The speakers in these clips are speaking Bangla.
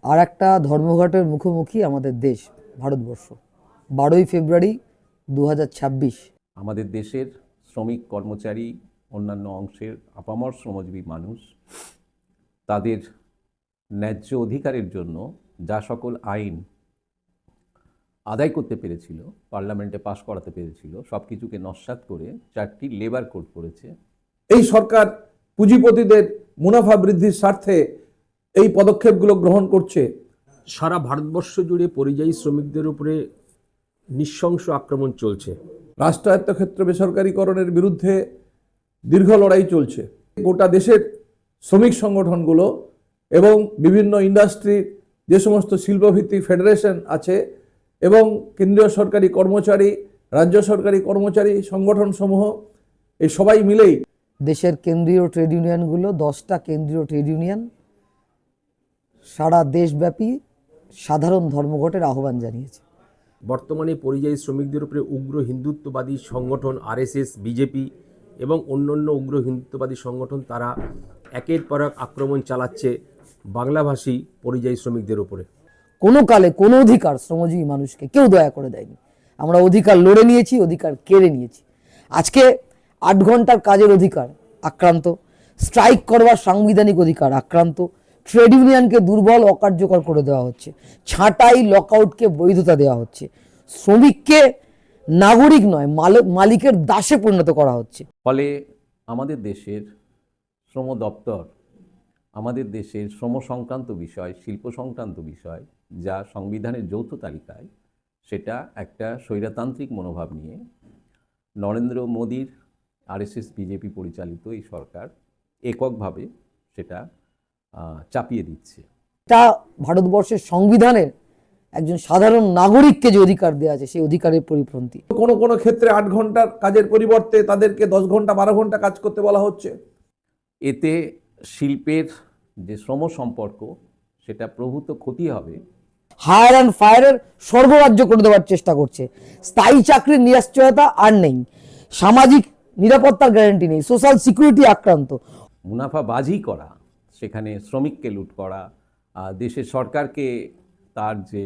আর একটা ধর্মঘটের মুখোমুখি আমাদের দেশ ভারতবর্ষ। 12ই ফেব্রুয়ারি 2026 আমাদের দেশের শ্রমিক কর্মচারী, অন্যান্য অংশের আপামর শ্রমজীবী মানুষ তাদের ন্যায্য অধিকারের জন্য যা সকল আইন আদায় করতে পেরেছিল, পার্লামেন্টে পাশ করাতে পেরেছিল, সব কিছুকে নস্যাৎ করে 4টি লেবার কোড করেছে। এই সরকার পুঁজিপতিদের মুনাফা বৃদ্ধির স্বার্থে এই পদক্ষেপগুলো গ্রহণ করছে। সারা ভারতবর্ষ জুড়ে পরিযায়ী শ্রমিকদের উপরে নৃশংস আক্রমণ চলছে। রাষ্ট্রায়ত্ত ক্ষেত্র বেসরকারীকরণের বিরুদ্ধে দীর্ঘ লড়াই চলছে। গোটা দেশের শ্রমিক সংগঠনগুলো এবং বিভিন্ন ইন্ডাস্ট্রির যে সমস্ত শিল্পভিত্তিক ফেডারেশন আছে এবং কেন্দ্রীয় সরকারি কর্মচারী, রাজ্য সরকারি কর্মচারী সংগঠনসমূহ এই সবাই মিলেই দেশের কেন্দ্রীয় ট্রেড ইউনিয়নগুলো 10টা কেন্দ্রীয় ট্রেড ইউনিয়ন সারা দেশব্যাপী সাধারণ ধর্মঘটের আহ্বান জানিয়েছে। বর্তমানে পরিযায়ী শ্রমিকদের উপরে উগ্র হিন্দুত্ববাদী সংগঠন আরএসএস, বিজেপি এবং অন্যান্য উগ্র হিন্দুত্ববাদী সংগঠন তারা একের পর এক আক্রমণ চালাচ্ছে বাংলাভাষী পরিযায়ী শ্রমিকদের উপরে। কোনো কালে কোনো অধিকার শ্রমজীবী মানুষকে কেউ দয়া করে দেয়নি। আমরা অধিকার লড়ে নিয়েছি, অধিকার কেড়ে নিয়েছি। আজকে 8 ঘন্টার কাজের অধিকার আক্রান্ত, স্ট্রাইক করবার সাংবিধানিক অধিকার আক্রান্ত, ট্রেড ইউনিয়নকে দুর্বল অকার্যকর করে দেওয়া হচ্ছে, ছাঁটাই লকআউটকে বৈধতা দেওয়া হচ্ছে, শ্রমিককে নাগরিক নয় মালিকের দাসে পরিণত করা হচ্ছে। ফলে আমাদের দেশের শ্রম দপ্তর, আমাদের দেশের শ্রম সংক্রান্ত বিষয়, শিল্প সংক্রান্ত বিষয় যা সংবিধানের যৌথ তালিকায়, সেটা একটা স্বৈরতান্ত্রিক মনোভাব নিয়ে নরেন্দ্র মোদীর আরএসএস বিজেপি পরিচালিত এই সরকার এককভাবে সেটা চাপিয়ে দিচ্ছে। এটা ভারতবর্ষের সংবিধানের একজন সাধারণ নাগরিককে যে অধিকার দেওয়া আছে সেই অধিকারের পরিপন্থী। কোনো কোনো ক্ষেত্রে 8 ঘন্টার কাজের পরিবর্তে তাদেরকে 10 ঘন্টা 12 ঘন্টা কাজ করতে বলা হচ্ছে। এতে শিল্পের যে শ্রম সম্পর্ক সেটা প্রভূত ক্ষতি হবে। হায়ার অ্যান্ড ফায়ারের সর্বরাজ্য করে দেওয়ার চেষ্টা করছে। স্থায়ী চাকরির নিশ্চয়তা আর নেই, সামাজিক নিরাপত্তার গ্যারান্টি নেই, সোশ্যাল সিকিউরিটি আক্রান্ত। মুনাফাবাজি করা, সেখানে শ্রমিককে লুট করা, দেশের সরকারকে তার যে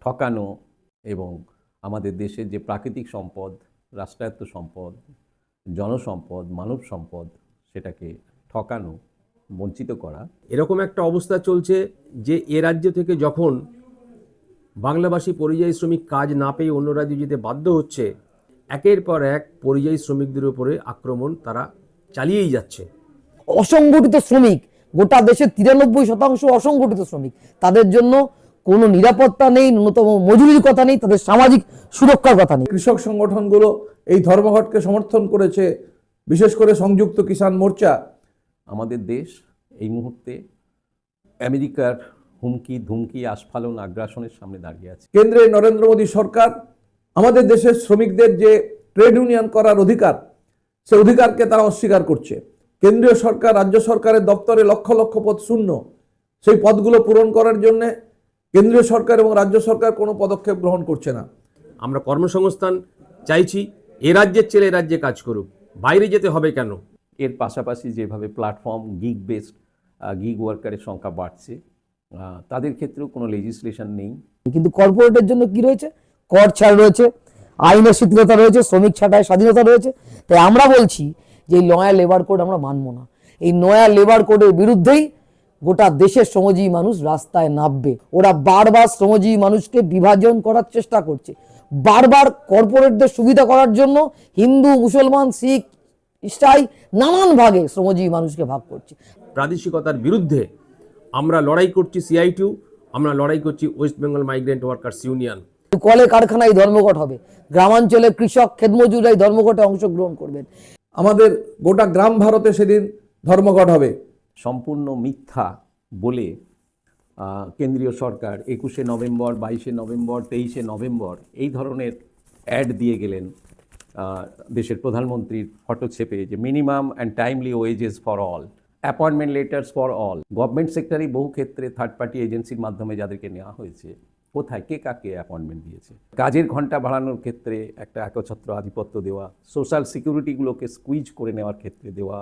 ঠকানো এবং আমাদের দেশের যে প্রাকৃতিক সম্পদ, রাষ্ট্রায়ত্ত সম্পদ, জনসম্পদ, মানব সম্পদ, সেটাকে ঠকানো, বঞ্চিত করা। এরকম একটা অবস্থা চলছে যে এ রাজ্য থেকে যখন বাংলাভাষী পরিযায়ী শ্রমিক কাজ না পেয়ে অন্য রাজ্যে যেতে বাধ্য হচ্ছে, একের পর এক পরিযায়ী শ্রমিকদের উপরে আক্রমণ তারা চালিয়েই যাচ্ছে। অসংগঠিত শ্রমিক, গোটা দেশের 93% অসংগঠিত শ্রমিক, তাদের জন্য কোনো নিরাপত্তা নেই, ন্যূনতম মজুরির কথা নেই, তাদের সামাজিক সুরক্ষার কথা নেই। কৃষক সংগঠনগুলো এই ধর্মঘটকে সমর্থন করেছে, বিশেষ করে সংযুক্ত কিষাণ মোর্চা। আমাদের দেশ এই মুহূর্তে আমেরিকার হুমকি ধুমকি, আস্ফালন, আগ্রাসনের সামনে দাঁড়িয়ে আছে। কেন্দ্রে নরেন্দ্র মোদী সরকার আমাদের দেশের শ্রমিকদের যে ট্রেড ইউনিয়ন করার অধিকার, সে অধিকারকে তারা অস্বীকার করছে। কেন্দ্রীয় সরকার, রাজ্য সরকারের দপ্তরে লক্ষ লক্ষ পদ শূন্য, সেই পদগুলো পূরণ করার জন্য কেন্দ্রীয় সরকার এবং রাজ্য সরকার কোনো পদক্ষেপ গ্রহণ করছে না। আমরা কর্মসংস্থান চাইছি, এ রাজ্যের ছেলে এ রাজ্যে কাজ করুক, বাইরে যেতে হবে কেন? এর পাশাপাশি যেভাবে প্ল্যাটফর্ম গিগ ওয়ার্কারের সংখ্যা বাড়ছে, তাদের ক্ষেত্রেও কোনো লেজিসলেশন নেই। কিন্তু কর্পোরেটের জন্য কি রয়েছে? কর ছাড় রয়েছে, আইনের শিথিলতা রয়েছে, শ্রমিক ছাঁটাই স্বাধীনতা রয়েছে। তাই আমরা বলছি যে এই নয়া লেবার কোড আমরা মানব না। এই নয়া লেবার কোডের বিরুদ্ধেই গোটা দেশের শ্রমজীবী মানুষ রাস্তায় নামবে। ওরা বারবার শ্রমজীবী মানুষকে বিভাজন করার চেষ্টা করছে, বারবার কর্পোরেটদের সুবিধা করার জন্য হিন্দু, মুসলমান, শিখ, ইসাই নানান ভাগে শ্রমজীবী মানুষকে ভাগ করছে। প্রাদেশিকতার বিরুদ্ধে আমরা লড়াই করছি সিআইটিউ, আমরা লড়াই করছি West Bengal migrant workers union. কলে কারখানায় ধর্মঘট হবে, গ্রামাঞ্চলে কৃষক ক্ষেতমজুররা এই ধর্মঘটে অংশগ্রহণ করবেন। আমাদের গোটা গ্রাম ভারতে সেদিন ধর্মঘট হবে। সম্পূর্ণ মিথ্যা বলে কেন্দ্রীয় সরকার 21শে নভেম্বর, 22শে নভেম্বর, 23শে নভেম্বর এই ধরনের অ্যাড দিয়ে গেলেন দেশের প্রধানমন্ত্রীর হস্তক্ষেপে, যে minimum and timely wages for all, appointment letters for all. Government সেক্টরে বহু ক্ষেত্রে থার্ড পার্টি এজেন্সির মাধ্যমে যাদেরকে নেওয়া হয়েছে, কোথায় কে কাকে অ্যাপয়েন্টমেন্ট দিয়েছে? কাজের ঘন্টা বাড়ানোর ক্ষেত্রে একটা একছত্র আধিপত্য দেওয়া, সোশ্যাল সিকিউরিটিগুলোকে স্কুইজ করে নেওয়ার ক্ষেত্রে দেওয়া,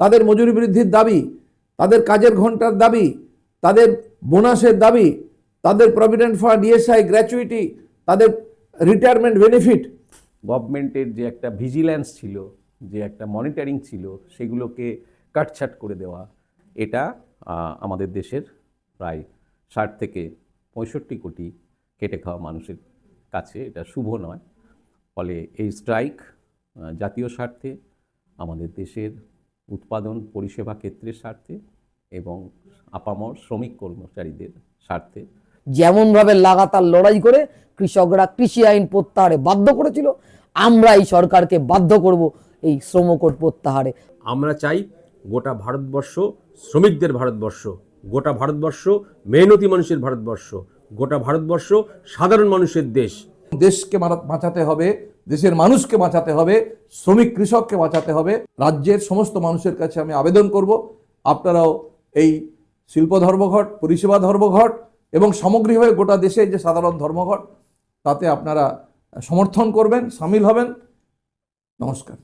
তাদের মজুরি বৃদ্ধির দাবি, তাদের কাজের ঘন্টার দাবি, তাদের বোনাসের দাবি, তাদের প্রভিডেন্ট ফান্ড, ইএসআই, গ্র্যাচুইটি, তাদের রিটায়ারমেন্ট বেনিফিট, গভর্নমেন্টের যে একটা ভিজিল্যান্স ছিল, যে একটা মনিটরিং ছিল, সেগুলোকে কাটছাট করে দেওয়া, এটা আমাদের দেশের প্রায় 60 থেকে 65 কোটি খেটে খাওয়া মানুষের কাছে এটা শুভ নয়। ফলে এই স্ট্রাইক জাতীয় স্বার্থে, আমাদের দেশের উৎপাদন পরিষেবা ক্ষেত্রের স্বার্থে এবং আপামর শ্রমিক কর্মচারীদের স্বার্থে। যেমনভাবে লাগাতার লড়াই করে কৃষকরা কৃষি আইন প্রত্যাহারে বাধ্য করেছিল, আমরা এই সরকারকে বাধ্য করব এই শ্রম কোড প্রত্যাহারে। আমরা চাই গোটা ভারতবর্ষ শ্রমিকদের ভারতবর্ষ, গোটা ভারতবর্ষ মেহনতি মানুষের ভারতবর্ষ, গোটা ভারতবর্ষ সাধারণ মানুষের দেশ। দেশকে বাঁচাতে হবে, দেশের মানুষকে বাঁচাতে হবে, শ্রমিক কৃষককে বাঁচাতে হবে। রাজ্যের সমস্ত মানুষের কাছে আমি আবেদন করব, আপনারাও এই শিল্প ধর্মঘট, পরিষেবা ধর্মঘট এবং সামগ্রিকভাবে গোটা দেশে যে সাধারণ ধর্মঘট, তাতে আপনারা সমর্থন করবেন, সামিল হবেন। নমস্কার।